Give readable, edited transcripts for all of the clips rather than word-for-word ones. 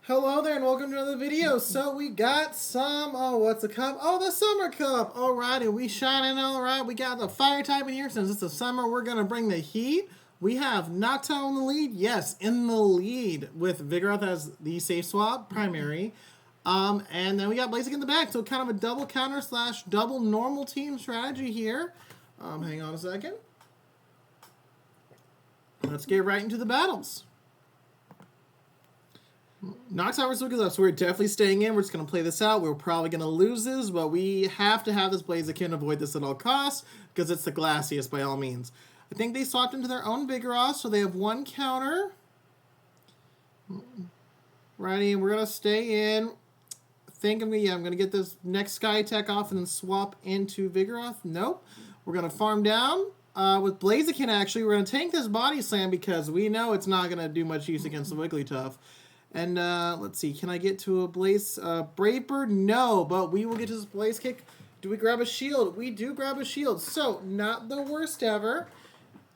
Hello there and welcome to another video. So we got some, what's the cup? Oh, the summer cup. Alright, and we shining alright. We got the fire type in here. Since it's the summer, we're going to bring the heat. We have Noctowl in the lead. Yes, in the lead with Vigoroth as the safe swap, primary. And then we got Blaziken in the back. So kind of a double counter slash double normal team strategy here. Hang on a second. Let's get right into the battles. Noctowl versus Wigglytuff, so we're definitely staying in. We're just going to play this out. We're probably going to lose this, but we have to have this Blaziken, avoid this at all costs, because it's the glassiest by all means. I think they swapped into their own Vigoroth, so they have one counter. Righty, we're going to stay in. I'm going to get this next Sky Attack off and then swap into Vigoroth. Nope. We're going to farm down. With Blaziken, actually, we're going to tank this Body Slam because we know it's not going to do much use against the Wigglytuff. And let's see, can I get to a Brave Bird? No, but we will get to this Blaze Kick. Do we grab a shield? We do grab a shield. So, not the worst ever.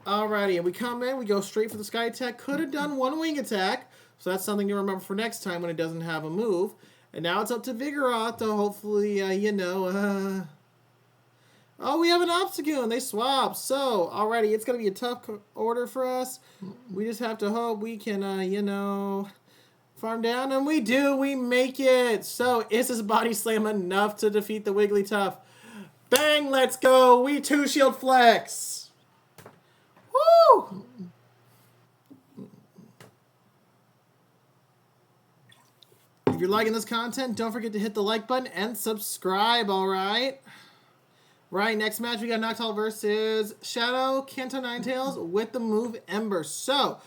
Alrighty, and we come in, we go straight for the Sky Attack. Could have done one Wing Attack, so that's something to remember for next time when it doesn't have a move. And now it's up to Vigoroth to hopefully, Oh, we have an Obstagoon. They swap. So, alrighty, it's going to be a tough order for us. We just have to hope we can, farm down, and we do. We make it. So, is this Body Slam enough to defeat the Wigglytuff? Bang, let's go. We 2-shield flex. Woo! If you're liking this content, don't forget to hit the like button and subscribe, alright? Right, next match we got Noctowl versus Shadow Kanto Ninetales with the move Ember. So,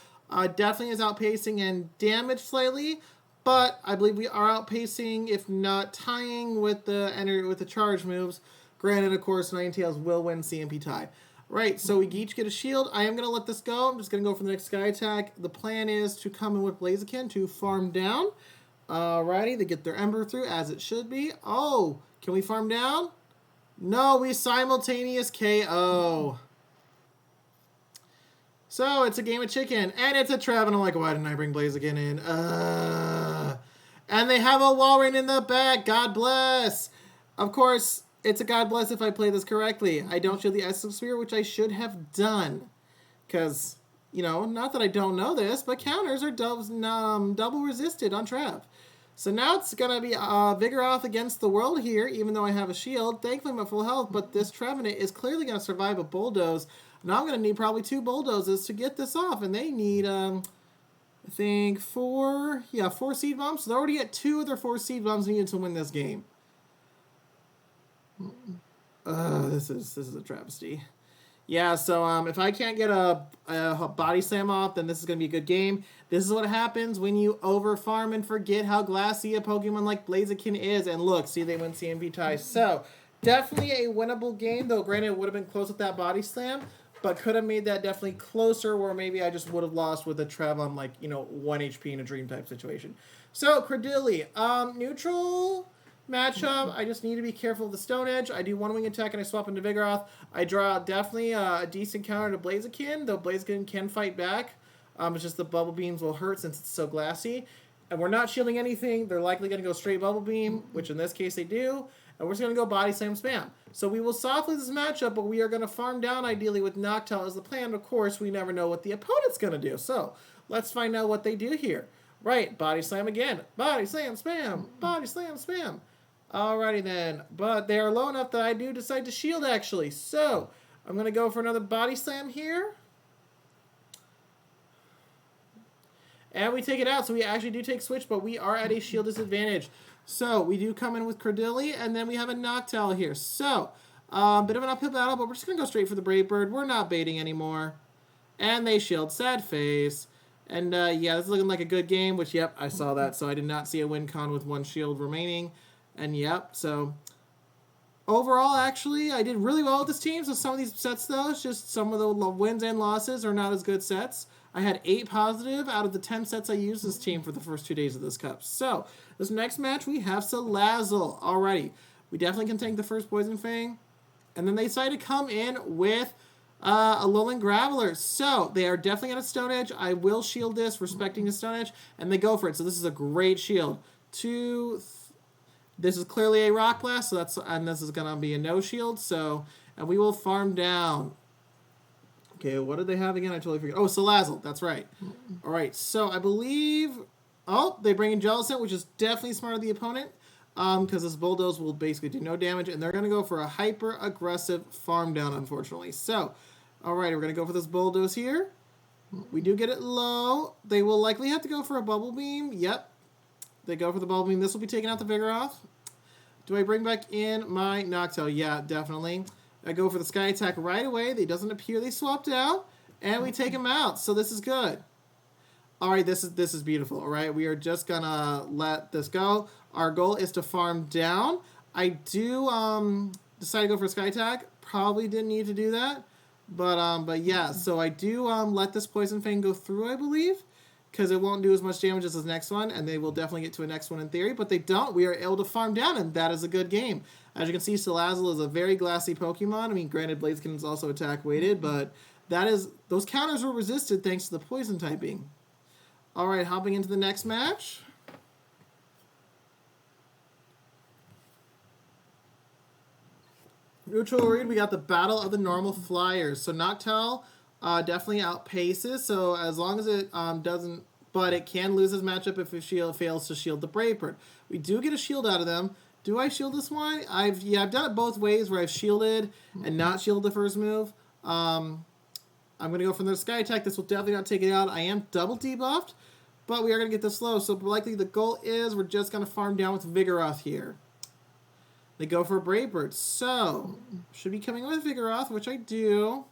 definitely is outpacing and damage slightly, but I believe we are outpacing, if not tying, with the charge moves. Granted, of course, Ninetales will win CMP tie. Right, so we each get a shield. I am going to let this go. I'm just going to go for the next Sky Attack. The plan is to come in with Blaziken to farm down. Alrighty, they get their Ember through, as it should be. Oh, can we farm down? No, we simultaneous KO. So, it's a game of chicken, and it's a trap, and I'm like, why didn't I bring Blaziken in? And they have a Walrein in the back, God bless. Of course, it's a God bless if I play this correctly. I don't shield the Essence Sphere, which I should have done. Because, not that I don't know this, but counters are double resisted on trap. So now it's going to be Vigoroth against the world here, even though I have a shield. Thankfully, I'm at full health, but this Trevenant is clearly going to survive a Bulldoze. Now I'm going to need probably 2 Bulldozes to get this off, and they need, I think, 4 Seed Bombs. So they're already at 2 of their 4 Seed Bombs needed to win this game. This is a travesty. Yeah, so if I can't get a Body Slam off, then this is going to be a good game. This is what happens when you over-farm and forget how glassy a Pokemon like Blaziken is. And look, see, they win CMP tie. So, definitely a winnable game, though granted it would have been close with that Body Slam, but could have made that definitely closer, where maybe I just would have lost with a Trev on, 1 HP in a Dream type situation. So, Credilli, neutral matchup. I just need to be careful of the Stone Edge. I do 1 Wing Attack and I swap into Vigoroth. I draw definitely a decent counter to Blaziken, though Blaziken can fight back. It's just the Bubble Beams will hurt since it's so glassy. And we're not shielding anything. They're likely going to go straight Bubble Beam, which in this case they do. And we're just going to go Body Slam Spam. So we will softly this matchup, but we are going to farm down ideally with Noctowl as the plan. Of course, we never know what the opponent's going to do. So let's find out what they do here. Right, Body Slam again. Body Slam Spam. Body Slam Spam. Alrighty then. But they are low enough that I do decide to shield actually. So I'm going to go for another Body Slam here. And we take it out, so we actually do take switch, but we are at a shield disadvantage. So, we do come in with Credilli, and then we have a Noctowl here. So, bit of an uphill battle, but we're just going to go straight for the Brave Bird. We're not baiting anymore. And they shield. Sad face. And, yeah, this is looking like a good game, which, yep, I saw that. So, I did not see a win con with 1 shield remaining. And, yep, so overall, actually, I did really well with this team. So, some of these sets, though, it's just some of the wins and losses are not as good sets. I had 8 positive out of the 10 sets I used this team for the first 2 days of this cup. So, this next match, we have Salazzle. Alrighty. We definitely can tank the first Poison Fang. And then they decide to come in with Alolan Graveler. So, they are definitely on a Stone Edge. I will shield this, respecting the Stone Edge, and they go for it. So, this is a great shield. This is clearly a Rock Blast, so and this is going to be a no shield. So, and we will farm down. Okay, what did they have again? I totally forget. Oh, Salazzle. That's right. All right, so I believe... Oh, they bring in Jellicent, which is definitely smart of the opponent. Because this Bulldoze will basically do no damage. And they're going to go for a hyper-aggressive farm down, unfortunately. So, alright, we're going to go for this Bulldoze here. We do get it low. They will likely have to go for a Bubble Beam. Yep. They go for the Bubble Beam. This will be taking out the Vigoroth. Do I bring back in my Noctowl? Yeah, definitely. I go for the Sky Attack right away. They doesn't appear they swapped out. And we take them out. So this is good. Alright, this is beautiful. Alright, we are just gonna let this go. Our goal is to farm down. I do decide to go for a Sky Attack. Probably didn't need to do that. But yeah, so I do let this Poison Fang go through, I believe. Because it won't do as much damage as the next one. And they will definitely get to a next one in theory. But they don't. We are able to farm down, and that is a good game. As you can see, Salazzle is a very glassy Pokemon. I mean, granted, Blaziken is also attack weighted. But those counters were resisted thanks to the Poison typing. Alright, hopping into the next match. Neutral read, we got the Battle of the Normal Flyers. So Noctowl definitely outpaces, so as long as it doesn't... But it can lose his matchup if it fails to shield the Brave Bird. We do get a shield out of them. Do I shield this one? I've done it both ways where I've shielded and not shielded the first move. I'm going to go for the Sky Attack. This will definitely not take it out. I am double debuffed, but we are going to get this low. So likely the goal is we're just going to farm down with Vigoroth here. They go for a Brave Bird. So, should be coming with Vigoroth, which I do.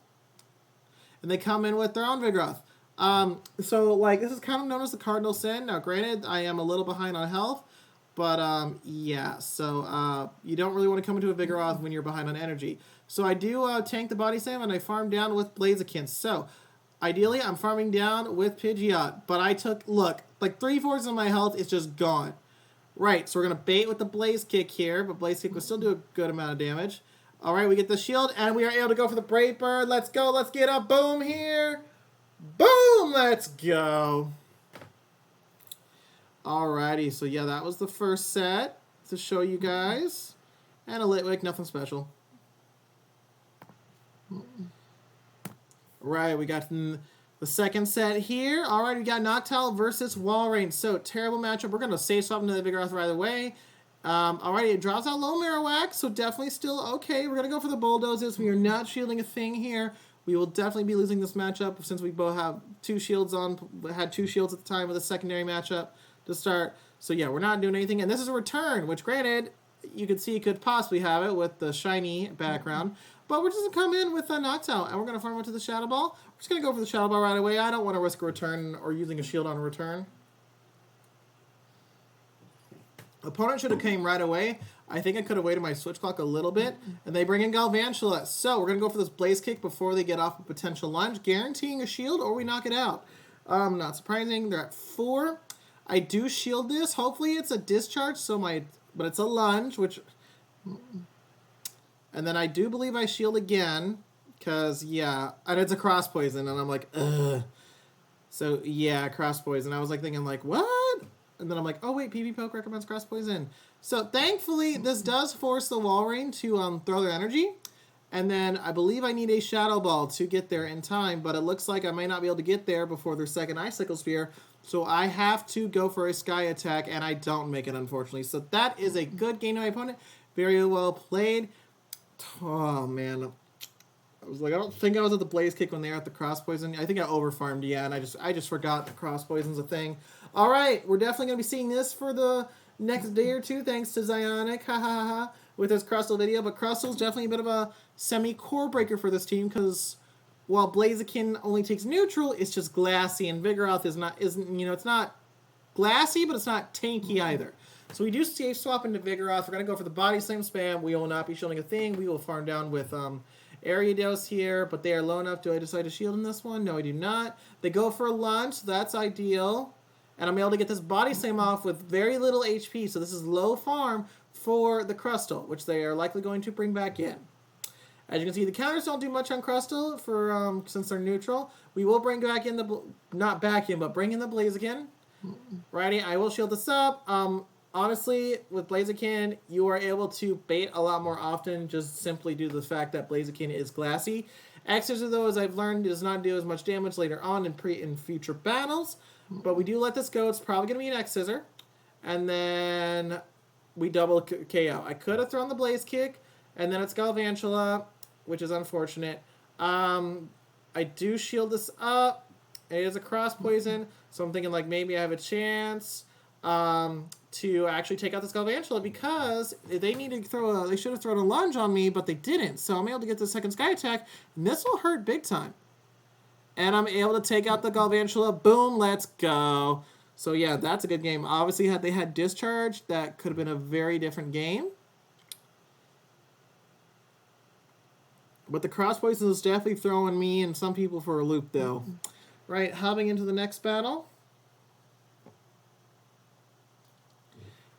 And they come in with their own Vigoroth. So, like, this is kind of known as the Cardinal Sin. Now, granted, I am a little behind on health. But, yeah. So, you don't really want to come into a Vigoroth when you're behind on energy. So, I do tank the Body Slam, and I farm down with Blaziken. So, ideally, I'm farming down with Pidgeot. But I took, look, like 3/4 of my health is just gone. Right, so we're going to bait with the Blaze Kick here, but Blaze Kick will still do a good amount of damage. Alright, we get the shield, and we are able to go for the Brave Bird. Let's go, let's get a boom here. Boom, let's go. Alrighty, so yeah, that was the first set to show you guys. And a Litwick, nothing special. Right, we got the second set here. Alright, we got Noctowl versus Walrein. So, terrible matchup. We're going to save swap into the Vigoroth right away. Alright, it drops out low Miralax, so definitely still okay. We're going to go for the Bulldozes. We are not shielding a thing here. We will definitely be losing this matchup since we both have two shields on. Had two shields at the time of the secondary matchup to start. So, yeah, we're not doing anything. And this is a return, which granted, you could see could possibly have it with the shiny background. But we're just going to come in with a Noctowl, and we're going to farm it to the Shadow Ball. We're just going to go for the Shadow Ball right away. I don't want to risk a return or using a shield on a return. Opponent should have came right away. I think I could have waited my switch clock a little bit. And they bring in Galvantula. So we're going to go for this Blaze Kick before they get off a potential lunge, guaranteeing a shield or we knock it out. Not surprising. They're at 4. I do shield this. Hopefully it's a discharge, but it's a lunge, which... And then I do believe I shield again, because, yeah, and it's a cross poison, and I'm like, ugh. So, yeah, cross poison. I was, like, thinking, like, what? And then I'm like, oh, wait, PB Poke recommends cross poison. So, thankfully, this does force the Walrein to throw their energy, and then I believe I need a Shadow Ball to get there in time, but it looks like I might not be able to get there before their second Icicle Spear, so I have to go for a Sky Attack, and I don't make it, unfortunately. So, that is a good game to my opponent. Very well played. Oh, man. I was like, I don't think I was at the Blaze Kick when they were at the Cross Poison. I think I overfarmed, yeah, and I just forgot the Cross Poison's a thing. All right, we're definitely going to be seeing this for the next day or two, thanks to Zionic, ha ha ha, with his Crustle video. But Crustle's definitely a bit of a semi-core breaker for this team, because while Blaziken only takes neutral, it's just glassy, and Vigoroth isn't, you know, it's not glassy, but it's not tanky either. So we do safe swap into Vigoroth. We're going to go for the Body Slam spam. We will not be shielding a thing. We will farm down with Ariados here, but they are low enough. Do I decide to shield in this one? No, I do not. They go for a lunge, so that's ideal. And I'm able to get this Body Slam off with very little HP, so this is low farm for the Crustle, which they are likely going to bring back in. As you can see, the counters don't do much on Crustle for since they're neutral. We will bring back in the bring in the Blaziken. Righty, I will shield this up. Honestly, with Blaziken, you are able to bait a lot more often, just simply due to the fact that Blaziken is glassy. Xers, though, as I've learned, does not do as much damage later on in future battles. But we do let this go. It's probably going to be an X-Scissor. And then we double KO. I could have thrown the Blaze Kick, and then it's Galvantula, which is unfortunate. I do shield this up. It is a cross poison, so I'm thinking like maybe I have a chance to actually take out this Galvantula because they need to they should have thrown a lunge on me, but they didn't. So I'm able to get the second Sky Attack, and this will hurt big time. And I'm able to take out the Galvantula. Boom, let's go. So yeah, that's a good game. Obviously, had they had Discharge, that could have been a very different game. But the cross poison is definitely throwing me and some people for a loop, though. Right, hopping into the next battle.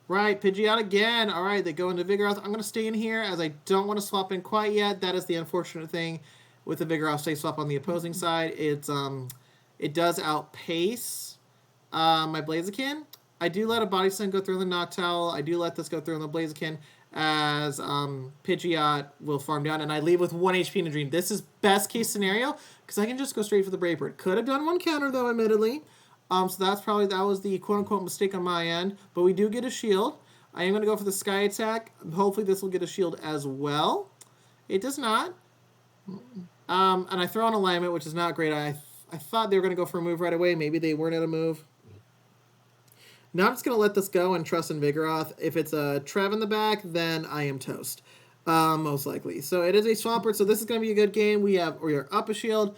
Right, Pidgeot again. All right, they go into Vigoroth. I'm going to stay in here as I don't want to swap in quite yet. That is the unfortunate thing with the Vigoroth stay swap on the opposing side. It does outpace my Blaziken. I do let a Body Slam go through the Noctowl. I do let this go through on the Blaziken as Pidgeot will farm down, and I leave with 1 HP in a Dream. This is best case scenario because I can just go straight for the Brave Bird. Could have done one counter though, admittedly. So that was the quote-unquote mistake on my end. But we do get a shield. I am going to go for the Sky Attack. Hopefully this will get a shield as well. It does not. And I throw an alignment, which is not great. I thought they were going to go for a move right away. Maybe they weren't at a move. Now I'm just going to let this go and trust in Vigoroth. If it's a Trev in the back, then I am toast. Most likely. So it is a Swampert, so this is going to be a good game. We are up a shield.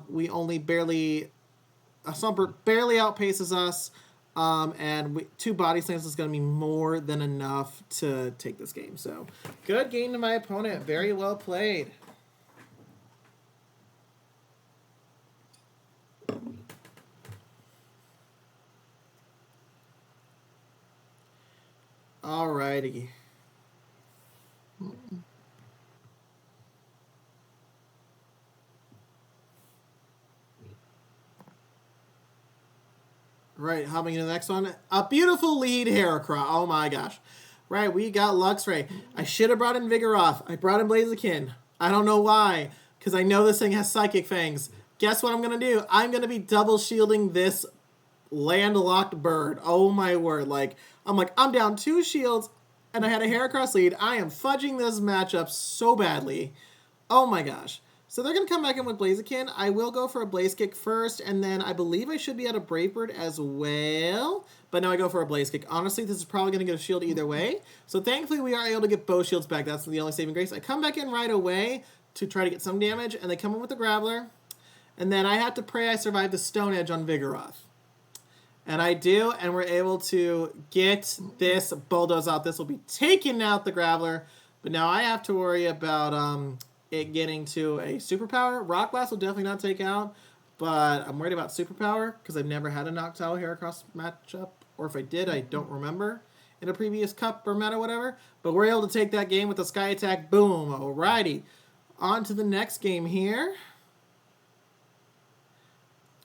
We only barely... Swampert barely outpaces us, and 2 Body Slams is going to be more than enough to take this game. So, good game to my opponent. Very well played. Alrighty. Right, hopping into the next one. A beautiful lead Heracross. Oh my gosh. Right, we got Luxray. I should have brought in Vigoroth. I brought in Blaziken. I don't know why, because I know this thing has Psychic Fangs. Guess what I'm going to do? I'm going to be double shielding this landlocked bird. Oh my word. I'm down 2 shields, and I had a Heracross lead. I am fudging this matchup so badly. Oh my gosh. So they're going to come back in with Blaziken. I will go for a Blaze Kick first, and then I believe I should be at a Brave Bird as well. But now I go for a Blaze Kick. Honestly, this is probably going to get a shield either way. So thankfully, we are able to get both shields back. That's the only saving grace. I come back in right away to try to get some damage, and they come in with the Graveler. And then I have to pray I survive the Stone Edge on Vigoroth. And I do, and we're able to get this Bulldoze out. This will be taking out the Graveler. But now I have to worry about... it getting to a superpower. Rock Blast will definitely not take out, but I'm worried about superpower because I've never had a Noctowl Heracross matchup, or if I did, I don't remember in a previous cup or meta, whatever. But we're able to take that game with the Sky Attack. Boom. Alrighty. On to the next game here.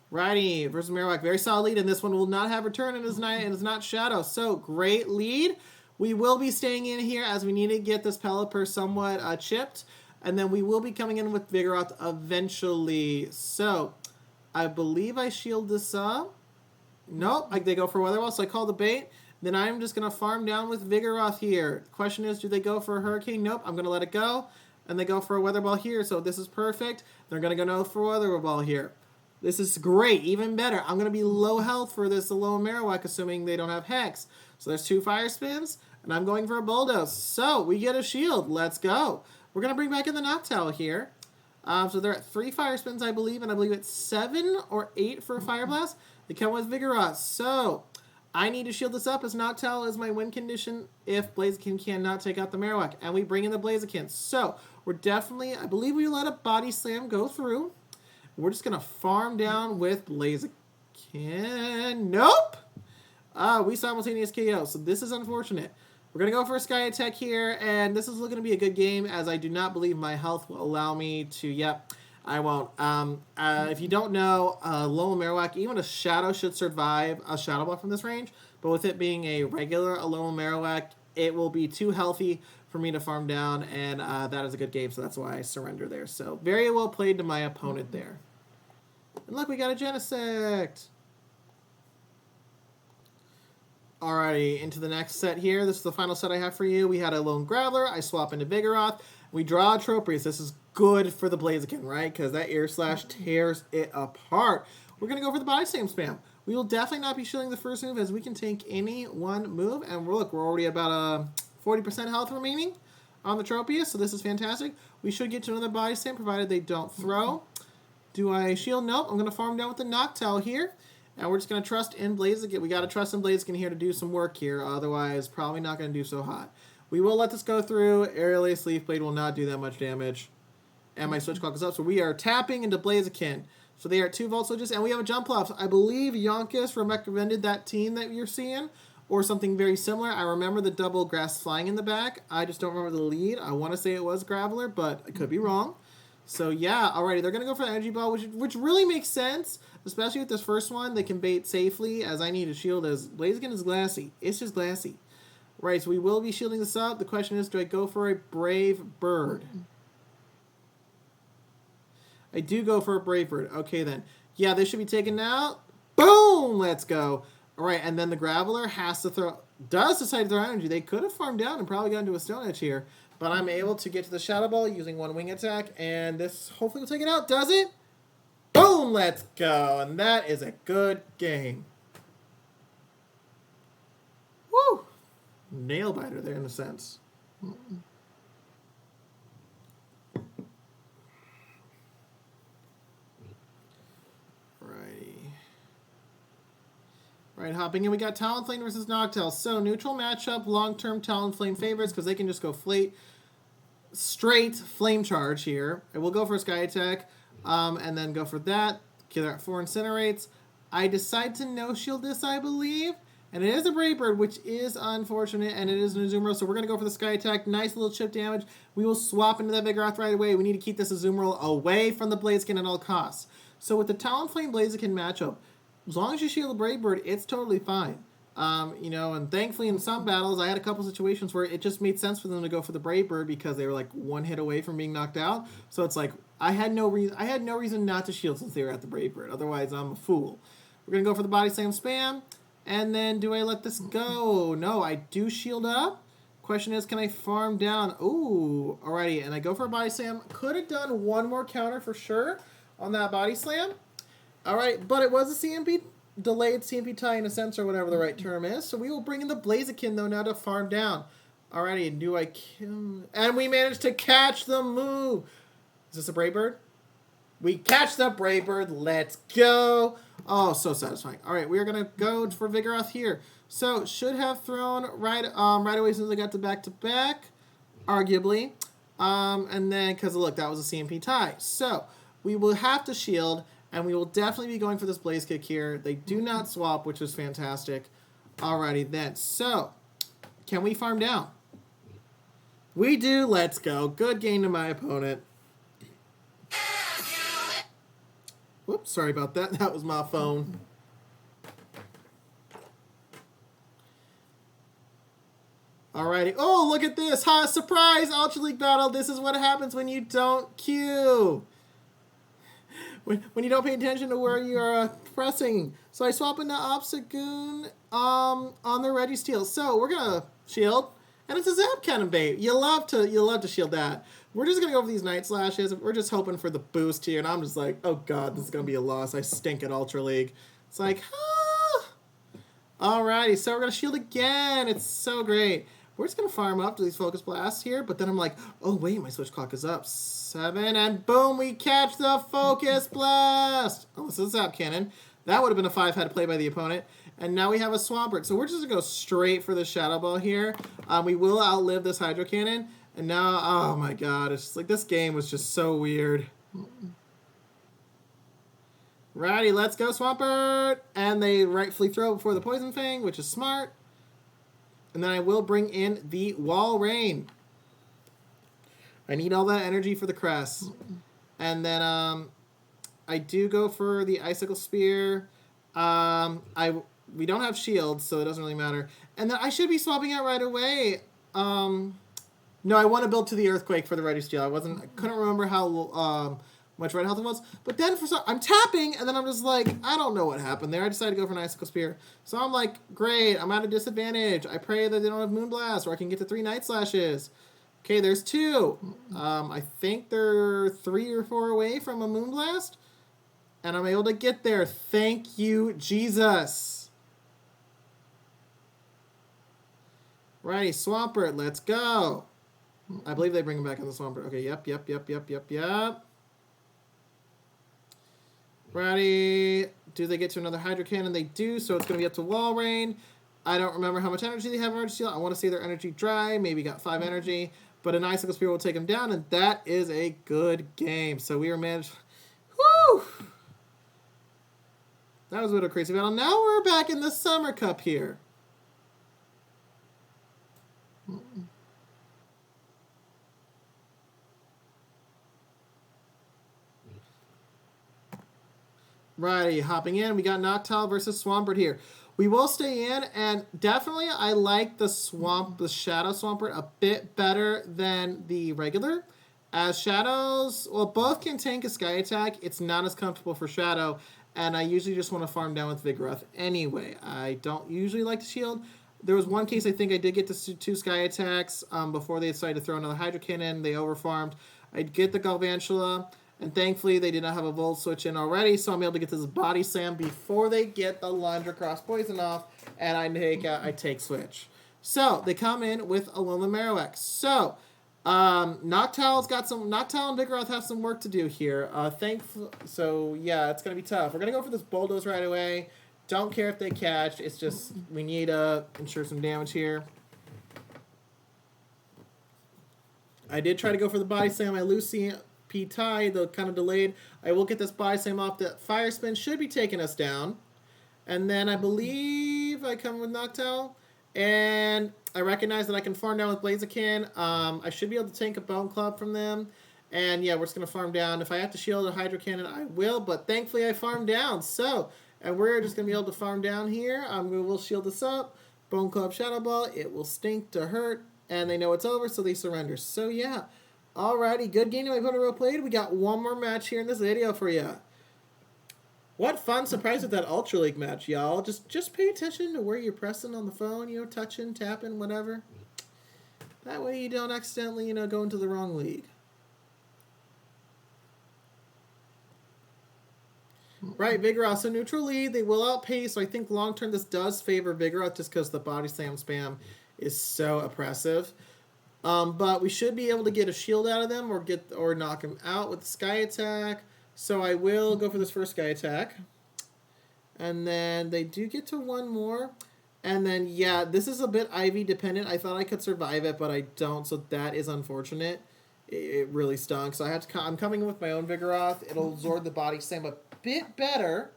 Righty versus Miralax. Very solid lead, and this one will not have return and is not Shadow. So, great lead. We will be staying in here as we need to get this Pelipper somewhat chipped. And then we will be coming in with Vigoroth eventually. So, I believe I shield this up. Nope, they go for Weather Wall, so I call the bait. Then I'm just going to farm down with Vigoroth here. The question is, do they go for a Hurricane? Nope, I'm going to let it go. And they go for a Weather Ball here, so this is perfect. They're going to go no for Weather Ball here. This is great, even better. I'm going to be low health for this alone Marowak, assuming they don't have Hex. So there's 2 Fire Spins, and I'm going for a Bulldoze. So, we get a shield. Let's go. We're going to bring back in the Noctowl here. So they're at 3 Fire Spins, I believe, and I believe it's 7 or 8 for a Fire Blast. They come with Vigoroth. So I need to shield this up as Noctowl is my win condition if Blaziken cannot take out the Marowak. And we bring in the Blaziken. So we're definitely, I believe we let a Body Slam go through. We're just going to farm down with Blaziken. Nope! We simultaneous KO, so this is unfortunate. We're going to go for a Sky Attack here, and this is looking to be a good game, as I do not believe my health will allow me to, yep, I won't. If you don't know, Alolan Marowak, even a Shadow should survive a Shadow Ball from this range, but with it being a regular Alolan Marowak, it will be too healthy for me to farm down, and that is a good game, so that's why I surrender there. So, very well played to my opponent there. And look, we got a Genesect! Alrighty, into the next set here. This is the final set I have for you. We had a Lone Graveler. I swap into Vigoroth. We draw a Tropius. This is good for the Blaziken, right? Because that Air Slash tears it apart. We're going to go for the Body Slam spam. We will definitely not be shielding the first move, as we can take any one move. And look, we're already about 40% health remaining on the Tropius, so this is fantastic. We should get to another Body Slam, provided they don't throw. Do I shield? Nope. I'm going to farm down with the Noctowl here. And we're just going to trust in Blaziken. We got to trust in Blaziken here to do some work here. Otherwise, probably not going to do so hot. We will let this go through. Aerial Ace Leaf Blade will not do that much damage. And my switch clock is up. So we are tapping into Blaziken. So they are 2 Volt Switches. And we have a Jump Off. I believe Yonkis recommended that team that you're seeing. Or something very similar. I remember the double Grass Flying in the back. I just don't remember the lead. I want to say it was Graveler, but I could be wrong. So yeah, alrighty, they're going to go for the Energy Ball, which really makes sense, especially with this first one. They can bait safely, as I need a shield, as Blaziken is glassy. It's just glassy. Right, so we will be shielding this up. The question is, do I go for a Brave Bird? I do go for a Brave Bird. Okay, then. Yeah, this should be taken out. Boom! Let's go. Alright, and then the Graveler does decide to throw energy. They could have farmed down and probably gotten to a Stone Edge here. But I'm able to get to the Shadow Ball using 1 Wing Attack, and this hopefully will take it out. Does it? Boom! Let's go. And that is a good game. Woo! Nail biter there in a sense. Right, hopping in, we got Talonflame versus Noctowl. So, neutral matchup, long-term Talonflame favorites, because they can just go straight Flame Charge here. And we'll go for a Sky Attack, and then go for that. Kill that 4 Incinerates. I decide to no-shield this, I believe. And it is a Brave Bird, which is unfortunate, and it is an Azumarill. So we're going to go for the Sky Attack. Nice little chip damage. We will swap into that Vigoroth right away. We need to keep this Azumarill away from the Blaziken at all costs. So with the Talonflame Blaziken matchup, as long as you shield the Brave Bird, it's totally fine. You know, and thankfully in some battles, I had a couple situations where it just made sense for them to go for the Brave Bird because they were like 1 hit away from being knocked out. So it's like, I had no reason not to shield since they were at the Brave Bird. Otherwise, I'm a fool. We're going to go for the Body Slam spam. And then, do I let this go? No, I do shield up. Question is, can I farm down? Ooh, alrighty. And I go for a Body Slam. Could have done 1 more counter for sure on that Body Slam. Alright, but it was a CMP, delayed CMP tie in a sense, or whatever the right term is. So we will bring in the Blaziken, though, now to farm down. Alrighty, do I kill? And we managed to catch the move. Is this a Brave Bird? We catch the Brave Bird. Let's go. Oh, so satisfying. Alright, we are going to go for Vigoroth here. So, should have thrown right away as soon as I got to back-to-back, arguably. And then, because look, that was a CMP tie. So, we will have to shield. And we will definitely be going for this Blaze Kick here. They do not swap, which is fantastic. Alrighty then. So, can we farm down? We do. Let's go. Good game to my opponent. Whoops, sorry about that. That was my phone. Alrighty. Oh, look at this. Ha! Surprise! Ultra League battle. This is what happens when you don't queue. When you don't pay attention to where you are pressing. So I swap into Obstagoon on the Registeel. So we're gonna shield, and it's a Zap Cannon bait. You love to shield that. We're just gonna go for these Night Slashes. We're just hoping for the boost here, and I'm just like, oh god, this is gonna be a loss. I stink at Ultra League. It's like, ah. Alrighty, so we're gonna shield again. It's so great. We're just gonna farm up to these Focus Blasts here, but then I'm like, oh wait, my switch clock is up. 7, and boom, we catch the Focus Blast! Oh, this is a Zap Cannon. That would have been a 5-head play by the opponent. And now we have a Swampert. So we're just going to go straight for the Shadow Ball here. We will outlive this Hydro Cannon. And now, oh my god, it's just like this game was just so weird. Righty, let's go Swampert! And they rightfully throw before the Poison Fang, which is smart. And then I will bring in the Wall Rain. I need all that energy for the crest. And then I do go for the Icicle Spear. We don't have shields, so it doesn't really matter. And then I should be swapping out right away. No, I want to build to the Earthquake for the Ready Steel. I couldn't remember how much red health it was. But then I'm tapping, and then I'm just like, I don't know what happened there. I decided to go for an Icicle Spear. So I'm like, great, I'm at a disadvantage. I pray that they don't have Moonblast, or I can get to 3 Night Slashes. Okay, there's 2. I think they're 3 or 4 away from a Moonblast. And I'm able to get there. Thank you, Jesus. Righty, Swampert, let's go. I believe they bring him back on the Swampert. Okay, yep. Righty. Do they get to another Hydro Cannon? They do, so it's going to be up to Wall Rain. I don't remember how much energy they have in Energy Steel. I want to see their energy dry. Maybe got 5 energy. But an Icicle Spear will take him down, and that is a good game. So we are managed... Woo! That was a bit of a crazy battle. Now we're back in the Summer Cup here. Righty, hopping in. We got Noctowl versus Swampert here. We will stay in, and definitely I like the Shadow Swampert a bit better than the regular. As Shadows, well, both can tank a Sky Attack. It's not as comfortable for Shadow, and I usually just want to farm down with Vigoroth anyway. I don't usually like to shield. There was one case I think I did get to 2 Sky Attacks before they decided to throw another Hydro Cannon. They overfarmed. I'd get the Galvantula, and thankfully they did not have a Volt Switch in already, so I'm able to get this Body Slam before they get the Lunge or Cross Poison off, and I take Switch. So they come in with a Alolan Miralax. So Noctowl and Vigoroth have some work to do here. So yeah, it's gonna be tough. We're gonna go for this Bulldoze right away. Don't care if they catch. It's just we need to ensure some damage here. I did try to go for the Body Slam. I lose CP tie, though kind of delayed. I will get this Body Slam off. The Fire Spin should be taking us down. And then I believe I come with Noctowl. And I recognize that I can farm down with Blaziken. I should be able to tank a Bone Club from them. And yeah, we're just going to farm down. If I have to shield a Hydro Cannon, I will. But thankfully I farmed down. So, and we're just going to be able to farm down here. We'll shield this up. Bone Club, Shadow Ball. It will stink to hurt. And they know it's over, so they surrender. So yeah. Alrighty, good game my opponent played. We got one more match here in this video for you. What fun surprise with that Ultra League match, y'all. Just pay attention to where you're pressing on the phone, touching, tapping, whatever. That way you don't accidentally, go into the wrong league. Right, Vigoroth. So neutral lead, they will outpace. So I think long term this does favor Vigoroth just because the Body Slam spam is so oppressive. But we should be able to get a shield out of them or knock them out with the Sky Attack. So I will go for this first Sky Attack. And then they do get to one more. And then, yeah, this is a bit Ivy dependent. I thought I could survive it, but I don't. So that is unfortunate. It really stunk. So I'm coming in with my own Vigoroth. It'll absorb the Body Slam a bit better.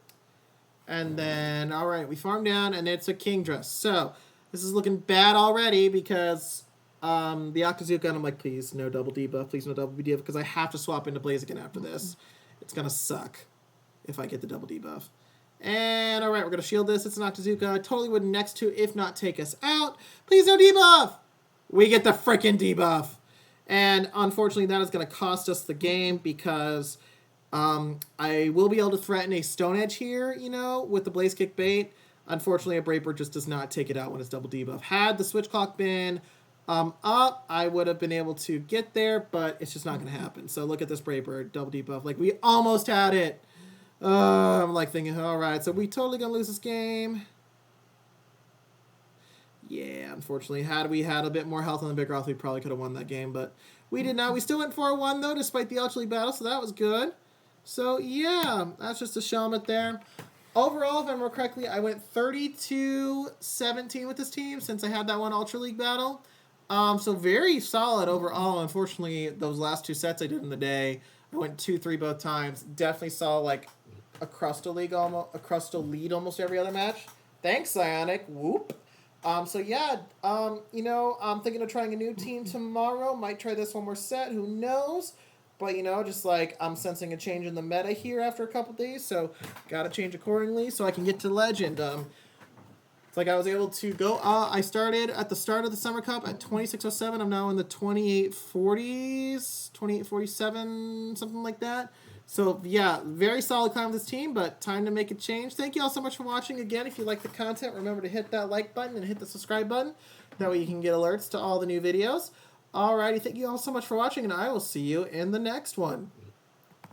And then, all right, we farm down, and it's a Kingdra. So this is looking bad already because the Octazooka, and I'm like, please, no double debuff. Please, no double debuff, because I have to swap into Blaziken after this. It's going to suck if I get the double debuff. And, all right, we're going to shield this. It's an Octazooka. I totally would next to, if not take us out. Please, no debuff! We get the frickin' debuff. And, unfortunately, that is going to cost us the game because I will be able to threaten a Stone Edge here, with the Blaze Kick bait. Unfortunately, a Brave Bird just does not take it out when it's double debuff. Had the Switch Clock been up, I would have been able to get there, but it's just not going to happen. So look at this Brave Bird, double debuff. Like, we almost had it. I'm like thinking, all right, so we totally going to lose this game. Yeah, unfortunately, had we had a bit more health on the Vigoroth, we probably could have won that game, but we did not. We still went 4-1, though, despite the Ultra League battle, so that was good. So, yeah, that's just a Shelmet there. Overall, if I remember correctly, I went 32-17 with this team since I had that one Ultra League battle. So very solid overall. Unfortunately, those last 2 sets I did in the day, I went 2-3 both times. Definitely saw like a Crustal lead almost every other match. Thanks, Psionic. Whoop. So yeah, you know, I'm thinking of trying a new team tomorrow. Might try this one more set. Who knows? But you know, just like I'm sensing a change in the meta here after a couple days, so gotta change accordingly so I can get to Legend. It's like I was able to go. I started at the start of the Summer Cup at 2607. I'm now in the 2840s, 2847, something like that. So yeah, very solid climb with this team, but time to make a change. Thank you all so much for watching. Again, if you like the content, remember to hit that like button and hit the subscribe button. That way you can get alerts to all the new videos. Alrighty, thank you all so much for watching, and I will see you in the next one.